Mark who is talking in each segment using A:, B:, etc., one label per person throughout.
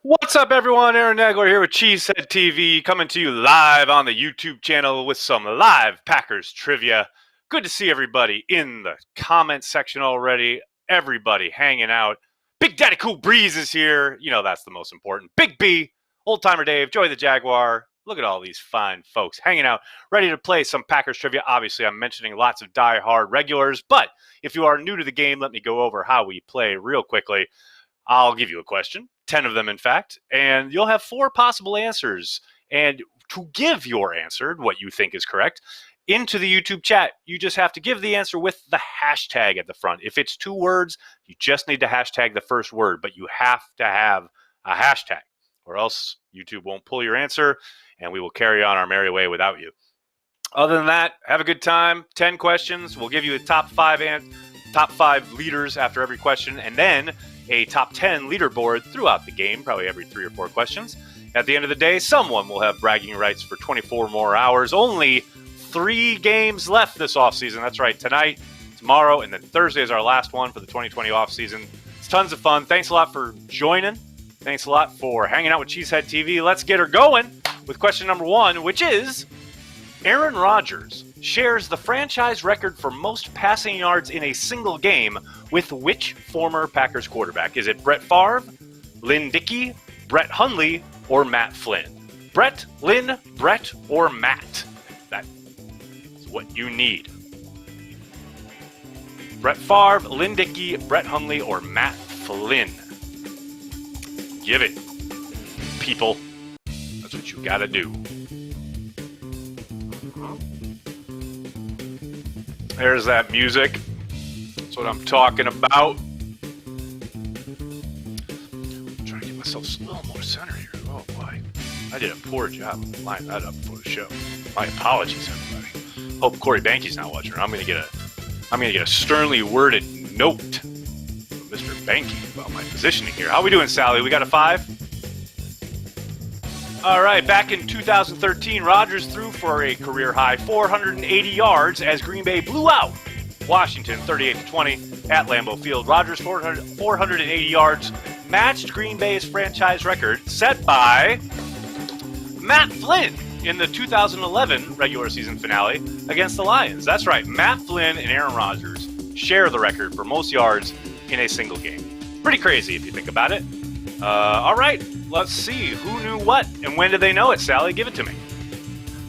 A: What's up, everyone? Aaron Nagler here with CheeseheadTV, coming to you live on the YouTube channel with some live Packers trivia. Good to see everybody in the comment section already. Everybody hanging out. Big Daddy Cool Breeze is here. You know that's the most important. Big B, Old Timer Dave, Joey the Jaguar. Look at all these fine folks hanging out, ready to play some Packers trivia. Obviously, I'm mentioning lots of die-hard regulars, but if you are new to the game, let me go over how we play real quickly. I'll give you a question, 10 of them, in fact, and you'll have 4 possible answers. And to give your answer, what you think is correct, into the YouTube chat, you just have to give the answer with the hashtag at the front. If it's 2 words, you just need to hashtag the first word, but you have to have a hashtag, or else YouTube won't pull your answer, and we will carry on our merry way without you. Other than that, have a good time. 10 questions. We'll give you the top 5 leaders after every question, and then a top 10 leaderboard throughout the game, probably every 3 or 4 questions. At the end of the day, someone will have bragging rights for 24 more hours. Only 3 games left this offseason. That's right, tonight, tomorrow, and then Thursday is our last one for the 2020 offseason. It's tons of fun. Thanks a lot for joining. Thanks a lot for hanging out with CheeseheadTV. Let's get her going with question number 1, which is Aaron Rodgers shares the franchise record for most passing yards in a single game with which former Packers quarterback? Is it Brett Favre, Lynn Dickey, Brett Hundley, or Matt Flynn? Brett, Lynn, Brett, or Matt? That is what you need. Brett Favre, Lynn Dickey, Brett Hundley, or Matt Flynn? Give it, people. That's what you gotta do. There's that music. That's what I'm talking about. I'm trying to get myself a little more center here. Oh boy. I did a poor job of lining that up before the show. My apologies, everybody. Hope Corey Banky's not watching. I'm gonna get a sternly worded note from Mr. Banky about my positioning here. How we doing, Sally? We got a 5? All right, back in 2013, Rodgers threw for a career-high 480 yards as Green Bay blew out Washington 38-20 at Lambeau Field. Rodgers' 480 yards matched Green Bay's franchise record set by Matt Flynn in the 2011 regular season finale against the Lions. That's right, Matt Flynn and Aaron Rodgers share the record for most yards in a single game. Pretty crazy if you think about it. All right, let's see. Who knew what and when did they know it, Sally? Give it to me.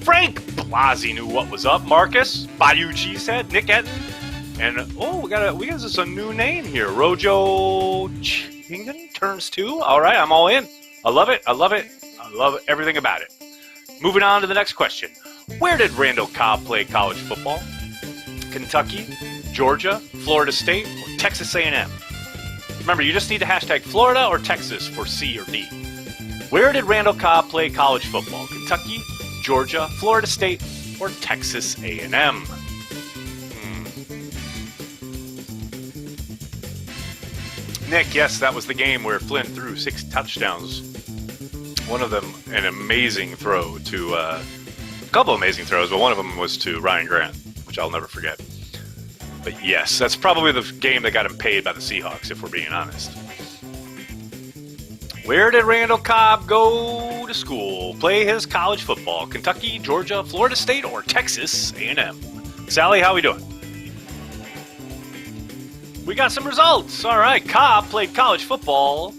A: Frank Blasey knew what was up. Marcus, Bayou Cheesehead, Nick Etten, and we got just a new name here. Rojo Chingan turns 2. All right, I'm all in. I love it. I love everything about it. Moving on to the next question. Where did Randall Cobb play college football? Kentucky, Georgia, Florida State, or Texas A&M? Remember, you just need to hashtag Florida or Texas for C or D. Where did Randall Cobb play college football? Kentucky, Georgia, Florida State, or Texas A&M? Nick, yes, that was the game where Flynn threw 6 touchdowns. One of them, an amazing throw to, a couple amazing throws, but one of them was to Ryan Grant, which I'll never forget. But yes, that's probably the game that got him paid by the Seahawks, if we're being honest. Where did Randall Cobb go to school? Play his college football? Kentucky, Georgia, Florida State, or Texas A&M? Sally, how we doing? We got some results. All right, Cobb played college football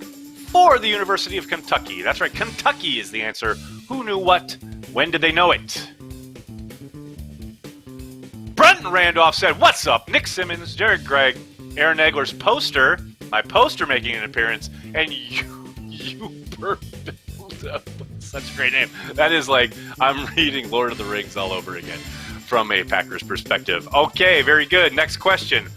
A: for the University of Kentucky. That's right, Kentucky is the answer. Who knew what? When did they know it? Brenton Randolph said, "What's up? Nick Simmons, Jared Gregg, Aaron Nagler's poster, my poster making an appearance, and you such a great name. That is like I'm reading Lord of the Rings all over again from a Packers perspective." Okay, very good. Next question.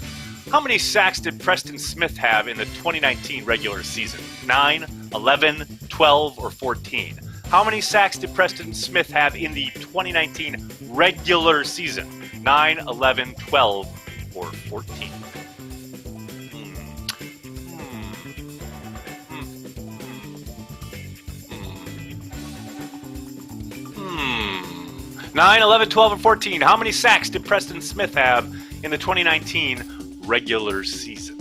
A: How many sacks did Preston Smith have in the 2019 regular season? 9, 11, 12, or 14? How many sacks did Preston Smith have in the 2019 regular season? 9, 11, 12, or 14? 9, 11, 12, and 14. How many sacks did Preston Smith have in the 2019 regular season?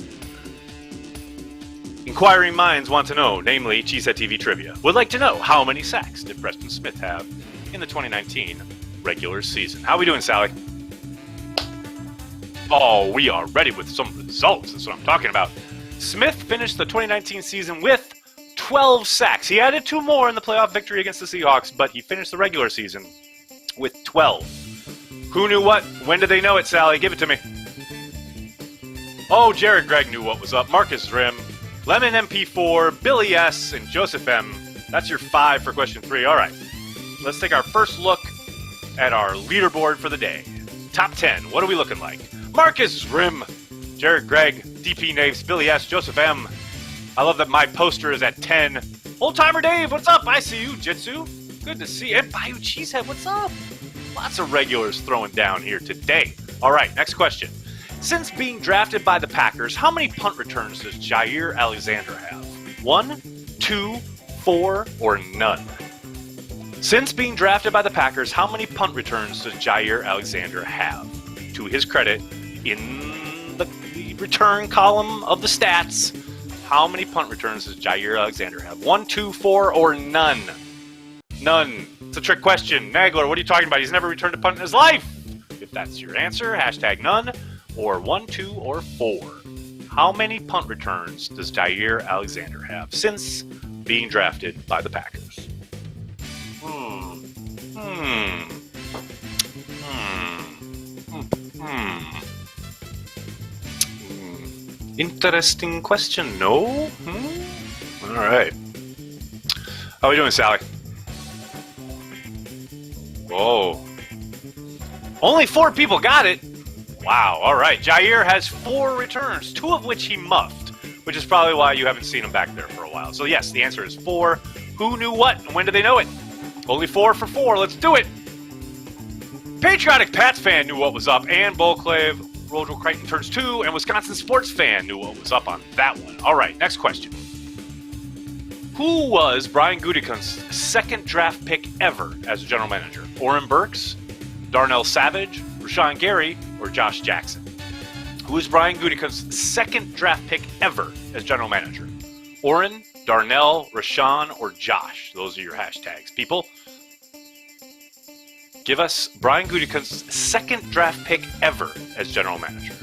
A: Inquiring minds want to know, namely CheeseheadTV Trivia, would like to know how many sacks did Preston Smith have in the 2019 regular season. How are we doing, Sally? Oh, we are ready with some results. That's what I'm talking about. Smith finished the 2019 season with 12 sacks. He added 2 more in the playoff victory against the Seahawks, but he finished the regular season with 12. Who knew what? When did they know it, Sally? Give it to me. Oh, Jared Gregg knew what was up. Marcus Rim, Lemon MP4, Billy S, and Joseph M. That's your 5 for question 3. All right. Let's take our first look at our leaderboard for the day. Top 10. What are we looking like? Marcus Rim, Jared Gregg, DP Naves, Billy S, Joseph M. I love that my poster is at 10. Old Timer Dave, what's up? I see you, Jitsu. Good to see you. And Bayou Cheesehead, what's up? Lots of regulars throwing down here today. All right, next question. Since being drafted by the Packers, how many punt returns does Jair Alexander have? 1, 2, 4, or none? Since being drafted by the Packers, how many punt returns does Jair Alexander have? To his credit, in the return column of the stats, how many punt returns does Jair Alexander have? 1, 2, 4, or none? None. It's a trick question. Nagler, what are you talking about? He's never returned a punt in his life. If that's your answer, hashtag none, or 1, 2, or 4. How many punt returns does Jair Alexander have since being drafted by the Packers? Interesting question, no? All right. How are we doing, Sally? Whoa. Only 4 people got it. Wow, all right. Jair has 4 returns, 2 of which he muffed, which is probably why you haven't seen him back there for a while. So yes, the answer is 4. Who knew what, and when did they know it? Only 4 for 4. Let's do it. Patriotic Pats fan knew what was up, and Bullclave, Rojo Crichton turns 2, and Wisconsin sports fan knew what was up on that one. All right, next question. Who was Brian Gutekunst's 2nd draft pick ever as a general manager? Oren Burks, Darnell Savage, Rashawn Gary, or Josh Jackson? Who is Brian Gutekunst's 2nd draft pick ever as general manager? Oren, Darnell, Rashawn, or Josh? Those are your hashtags, people. Give us Brian Gutekunst's 2nd draft pick ever as general manager.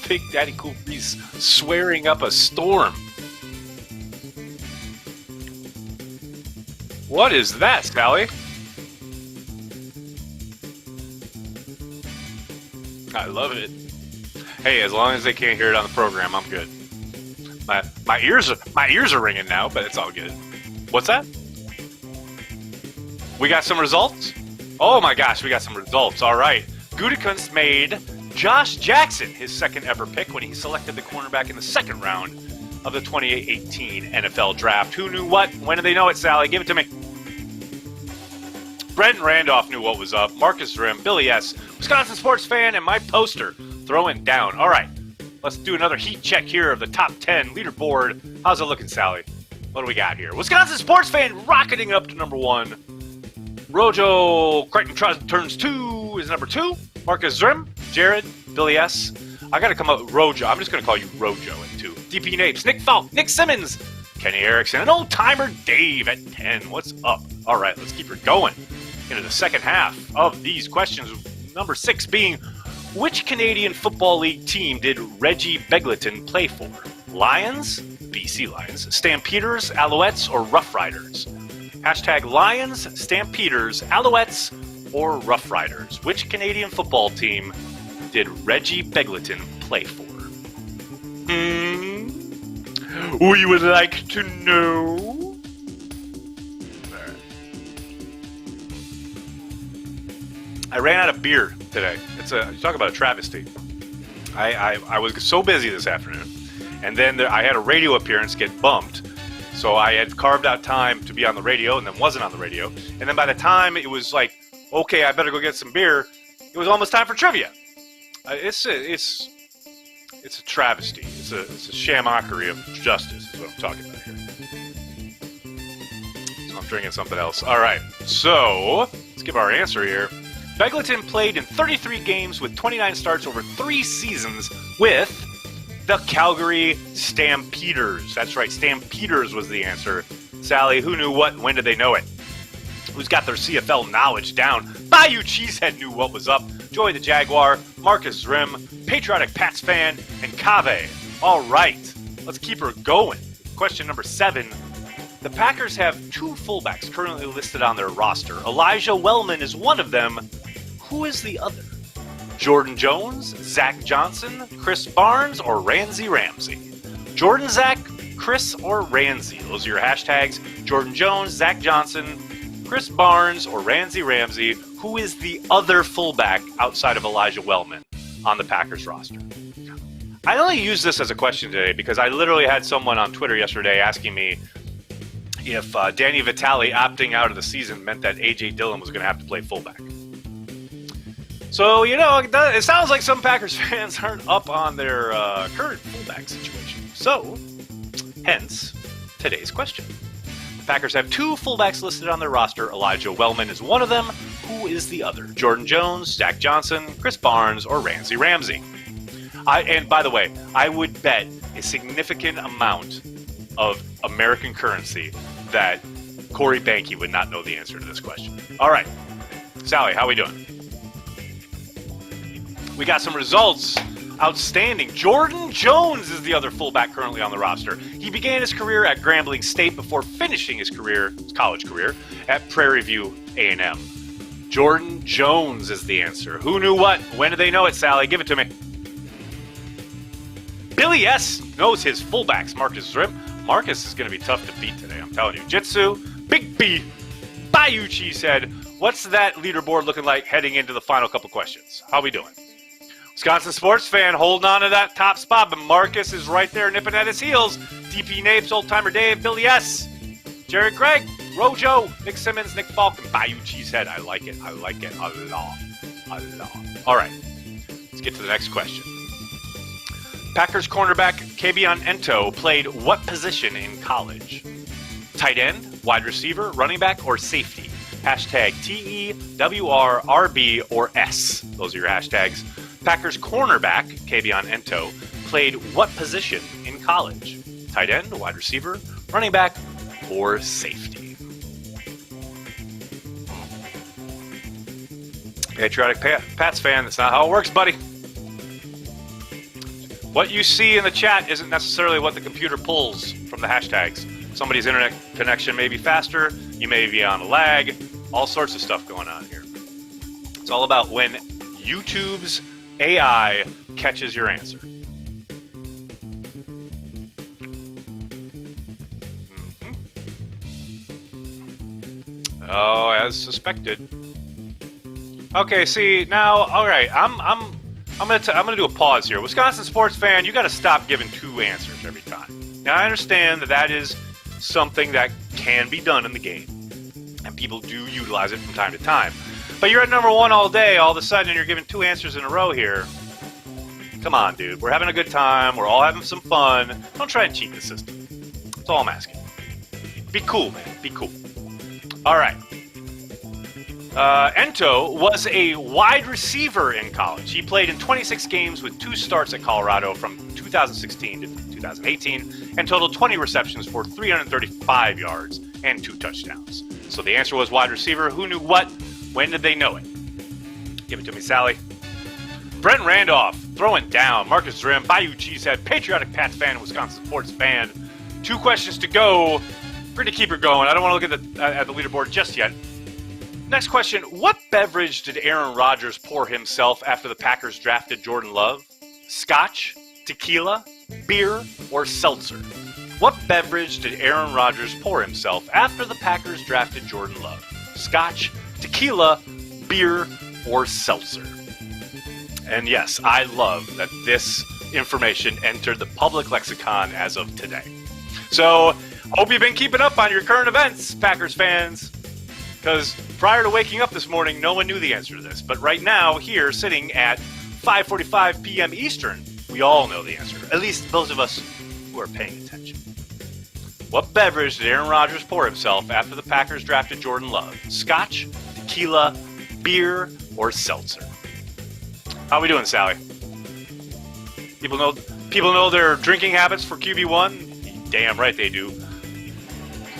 A: Big Daddy Cool Breeze swearing up a storm. What is that, Sally? I love it. Hey, as long as they can't hear it on the program, I'm good. My ears are ringing now, but it's all good. What's that? We got some results? Oh my gosh, we got some results. All right. Gutekunst made Josh Jackson his 2nd ever pick when he selected the cornerback in the 2nd round of the 2018 NFL Draft. Who knew what? When did they know it, Sally? Give it to me. Brenton Randolph knew what was up. Marcus Rim, Billy S, Wisconsin sports fan, and my poster throwing down. All right, let's do another heat check here of the top 10 leaderboard. How's it looking, Sally? What do we got here? Wisconsin sports fan rocketing up to number 1. Rojo Crichton turns 2 is number 2. Marcus Rim, Jared, Billy S. I got to come up with Rojo. I'm just going to call you Rojo at 2. DP Napes, Nick Falk, Nick Simmons, Kenny Erickson, and Old Timer Dave at 10. What's up? All right, let's keep her going into the second half of these questions. Number 6 being, which Canadian Football League team did Reggie Bolden play for? Lions, BC Lions, Stampeders, Alouettes, or Rough Riders? Hashtag Lions, Stampeders, Alouettes, or Rough Riders. Which Canadian football team did Reggie Bolden play for? We would like to know. I ran out of beer today. You talk about a travesty. I was so busy this afternoon, and then I had a radio appearance get bumped, so I had carved out time to be on the radio, and then wasn't on the radio, and then by the time it was like, okay, I better go get some beer, it was almost time for trivia. It's It's a travesty. It's a shamockery of justice is what I'm talking about here. So I'm drinking something else. All right, so let's give our answer here. Beggleton played in 33 games with 29 starts over 3 seasons with the Calgary Stampeders. That's right, Stampeders was the answer. Sally, who knew what and when did they know it? Who's got their CFL knowledge down? Bayou Cheesehead knew what was up. Joey the Jaguar, Marcus Rim, Patriotic Pats fan, and Cave. All right, let's keep her going. Question number 7. The Packers have 2 fullbacks currently listed on their roster. Elijah Wellman is one of them. Who is the other? Jordan Jones, Zach Johnson, Chris Barnes, or Ramsey Ramsey? Jordan, Zach, Chris, or Ramsey? Those are your hashtags. Jordan Jones, Zach Johnson, Chris Barnes, or Ramsey Ramsey. Who is the other fullback outside of Elijah Wellman on the Packers roster? I only use this as a question today because I literally had someone on Twitter yesterday asking me if Danny Vitale opting out of the season meant that A.J. Dillon was going to have to play fullback. So, it sounds like some Packers fans aren't up on their current fullback situation. So, hence, today's question. The Packers have 2 fullbacks listed on their roster. Elijah Wellman is one of them. Who is the other? Jordan Jones, Zach Johnson, Chris Barnes, or Ramsey Ramsey? And by the way, I would bet a significant amount of American currency that Corey Banke would not know the answer to this question. All right, Sally, how we doing? We got some results. Outstanding. Jordan Jones is the other fullback currently on the roster. He began his career at Grambling State before finishing his college career, at Prairie View A&M. Jordan Jones is the answer. Who knew what? When did they know it, Sally? Give it to me. Billy S. knows his fullbacks. Marcus Rim. Marcus is going to be tough to beat today, I'm telling you. Jitsu, Big B, Bayou Cheesehead. What's that leaderboard looking like heading into the final couple questions? How we doing? Wisconsin sports fan holding on to that top spot, but Marcus is right there nipping at his heels. DP Napes, Old Timer Dave, Billy S., Jared Gregg, Rojo, Nick Simmons, Nick Falk, and Bayou Cheesehead. I like it. A lot. All right, let's get to the next question. Packers cornerback Kabion Ento played what position in college? Tight end, wide receiver, running back, or safety? Hashtag TEWR, or S. Those are your hashtags. Packers cornerback Kabion Ento played what position in college? Tight end, wide receiver, running back, or safety? Patriotic Pats fan, that's not how it works, buddy. What you see in the chat isn't necessarily what the computer pulls from the hashtags. Somebody's internet connection may be faster, you may be on a lag, all sorts of stuff going on here. It's all about when YouTube's AI catches your answer. Oh, as suspected. Okay, see now. All right, I'm gonna do a pause here. Wisconsin sports fan, you got to stop giving 2 answers every time. Now I understand that is something that can be done in the game, and people do utilize it from time to time. But you're at number 1 all day. All of a sudden, you're giving 2 answers in a row here. Come on, dude. We're having a good time. We're all having some fun. Don't try and cheat the system. That's all I'm asking. Be cool, man. Be cool. All right. Ento was a wide receiver in college. He played in 26 games with 2 starts at Colorado from 2016 to 2018 and totaled 20 receptions for 335 yards and 2 touchdowns. So the answer was wide receiver. Who knew what? When did they know it? Give it to me, Sally. Brent Randolph, throwing down. Marcus Rim, Bayou Cheesehead, Patriotic Pats fan, Wisconsin sports fan. 2 questions to go. We're going to keep her going. I don't want to look at the leaderboard just yet. Next question. What beverage did Aaron Rodgers pour himself after the Packers drafted Jordan Love? Scotch, tequila, beer, or seltzer? What beverage did Aaron Rodgers pour himself after the Packers drafted Jordan Love? Scotch, tequila, beer, or seltzer? And yes, I love that this information entered the public lexicon as of today. So, hope you've been keeping up on your current events, Packers fans. Because prior to waking up this morning, no one knew the answer to this. But right now, here, sitting at 5:45 p.m. Eastern, We all know the answer, at least those of us who are paying attention. What beverage did Aaron Rodgers pour himself after the Packers drafted Jordan Love? Scotch, tequila, beer, or seltzer? How we doing, Sally? People know their drinking habits for QB1? Damn right they do.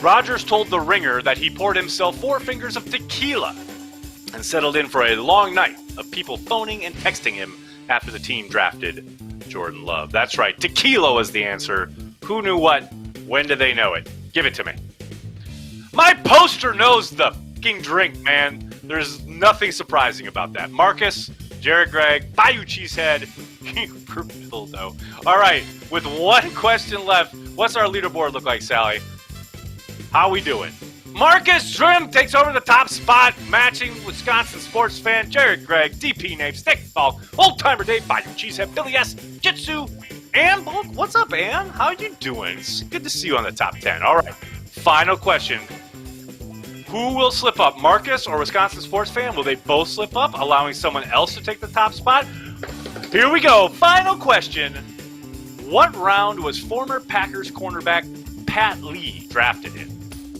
A: Rodgers told The Ringer that he poured himself 4 fingers of tequila and settled in for a long night of people phoning and texting him after the team drafted Jordan Love. That's right, tequila was the answer. Who knew what? When did they know it? Give it to me. My poster knows the fucking drink, man. There's nothing surprising about that. Marcus, Jared Gregg, Bayou Cheesehead, King Bildo. All right, with one question left, what's our leaderboard look like, Sally? How we doing? Marcus Trim takes over the top spot, matching Wisconsin sports fan Jared Gregg, DP name Stick Falk, Old Timer Dave, Bayou Cheesehead, Billy S, Jitsu, Ann Bulk. What's up, Ann? How you doing? It's good to see you on the top 10. All right, final question. Who will slip up, Marcus or Wisconsin sports fan? Will they both slip up, allowing someone else to take the top spot? Here we go. Final question. What round was former Packers cornerback Pat Lee drafted in?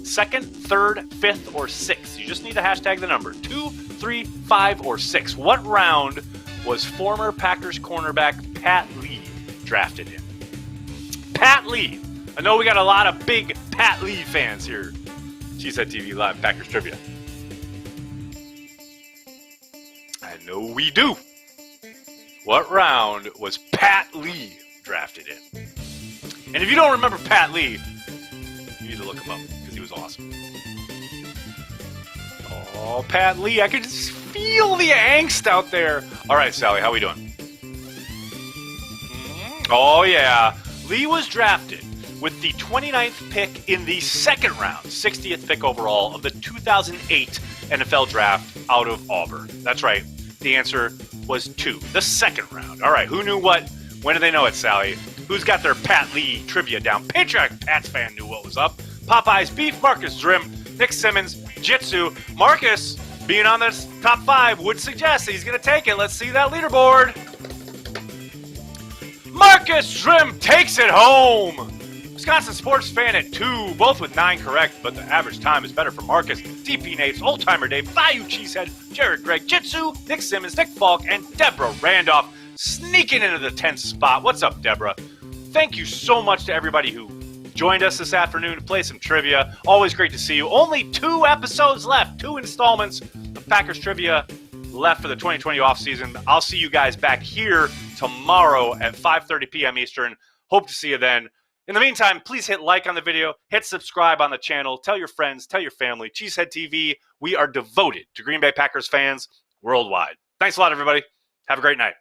A: 2nd, 3rd, 5th, or 6th? You just need to hashtag the number. 2, 3, 5, or 6. What round was former Packers cornerback Pat Lee drafted in? Pat Lee. I know we got a lot of big Pat Lee fans here. CheeseheadTV Live Packers Trivia. I know we do. What round was Pat Lee drafted in? And if you don't remember Pat Lee, you need to look him up because he was awesome. Oh, Pat Lee, I could just feel the angst out there. All right, Sally, how we doing? Oh, yeah. Lee was drafted with the 29th pick in the 2nd round, 60th pick overall of the 2008 NFL Draft out of Auburn. That's right. The answer was 2, the 2nd round. All right, who knew what? When did they know it, Sally? Who's got their Pat Lee trivia down? Patriot Pats fan knew what was up. Popeye's Beef, Marcus Drim, Nick Simmons, Jitsu. Marcus, being on this top 5, would suggest that he's going to take it. Let's see that leaderboard. Marcus Drim takes it home. Wisconsin sports fan at 2, both with 9 correct, but the average time is better for Marcus. DP Nates, Old Timer Dave, Bayou Cheesehead, Jared Gregg, Jitsu, Nick Simmons, Nick Falk, and Deborah Randolph sneaking into the 10th spot. What's up, Deborah? Thank you so much to everybody who joined us this afternoon to play some trivia. Always great to see you. Only 2 episodes left, 2 installments of Packers Trivia left for the 2020 offseason. I'll see you guys back here tomorrow at 5:30 p.m. Eastern. Hope to see you then. In the meantime, please hit like on the video, hit subscribe on the channel, tell your friends, tell your family. Cheesehead TV, we are devoted to Green Bay Packers fans worldwide. Thanks a lot, everybody. Have a great night.